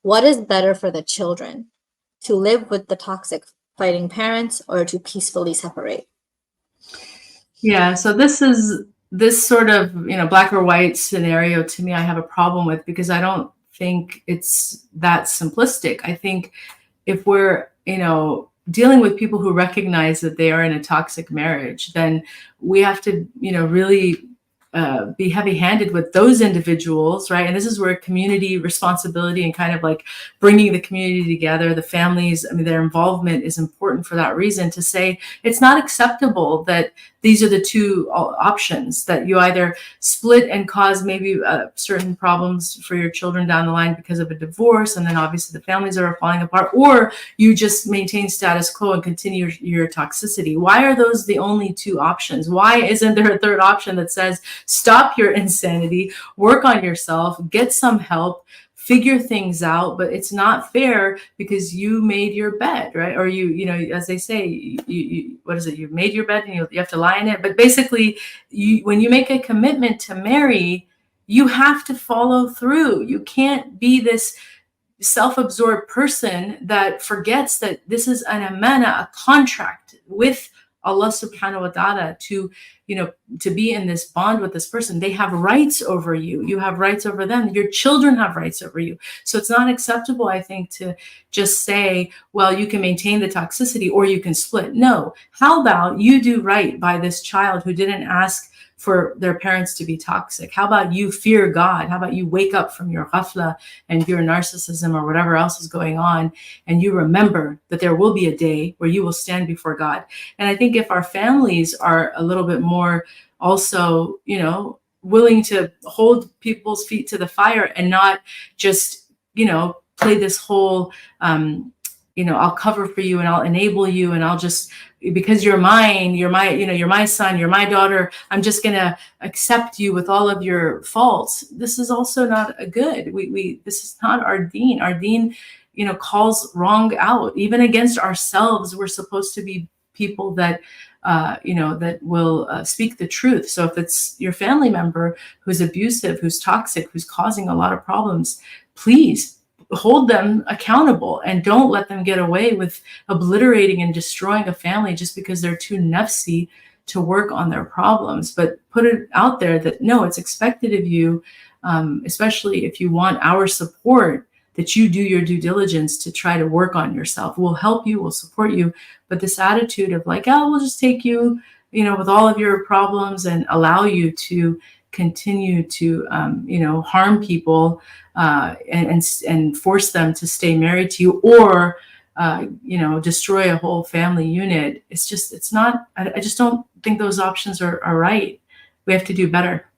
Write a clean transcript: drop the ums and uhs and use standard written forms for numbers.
What is better for the children? To live with the toxic fighting parents or to peacefully separate? Yeah, so this sort of, black or white scenario to me, I have a problem with, because I don't think it's that simplistic. I think if we're, dealing with people who recognize that they are in a toxic marriage, then we have to, really be heavy-handed with those individuals, right? And this is where community responsibility and kind of like bringing the community together, the families, I mean, their involvement is important for that reason, to say it's not acceptable that these are the two options, that you either split and cause maybe certain problems for your children down the line because of a divorce, and then obviously the families are falling apart, or you just maintain status quo and continue your toxicity. Why are those the only two options? Why isn't there a third option that says, stop your insanity, work on yourself, get some help, figure things out? But it's not fair because you made your bed, right? Or as they say, what is it? You've made your bed and you have to lie in it. But basically, when you make a commitment to marry, you have to follow through. You can't be this self-absorbed person that forgets that this is an amana, a contract with Allah subhanahu wa ta'ala, to be in this bond with this person. They have rights over you. You have rights over them. Your children have rights over you. So it's not acceptable, I think, to just say, well, you can maintain the toxicity or you can split. No. How about you do right by this child who didn't ask for their parents to be toxic? How about you fear God? How about you wake up from your ghafla and your narcissism or whatever else is going on, and you remember that there will be a day where you will stand before God? And I think if our families are a little bit more also, willing to hold people's feet to the fire and not just, play this whole, I'll cover for you and I'll enable you and I'll just, because you're mine, you're my son, you're my daughter, I'm just going to accept you with all of your faults. This is also not a good. This is not our deen. Our deen, calls wrong out. Even against ourselves, we're supposed to be people that, that will speak the truth. So if it's your family member who's abusive, who's toxic, who's causing a lot of problems, please hold them accountable and don't let them get away with obliterating and destroying a family just because they're too nafsi to work on their problems. But put it out there that no, it's expected of you, especially if you want our support, that you do your due diligence to try to work on yourself. We'll help you, we'll support you. But this attitude of like, oh, we'll just take you, with all of your problems and allow you to continue to, harm people and force them to stay married to you, or, destroy a whole family unit. It's not, I just don't think those options are right. We have to do better.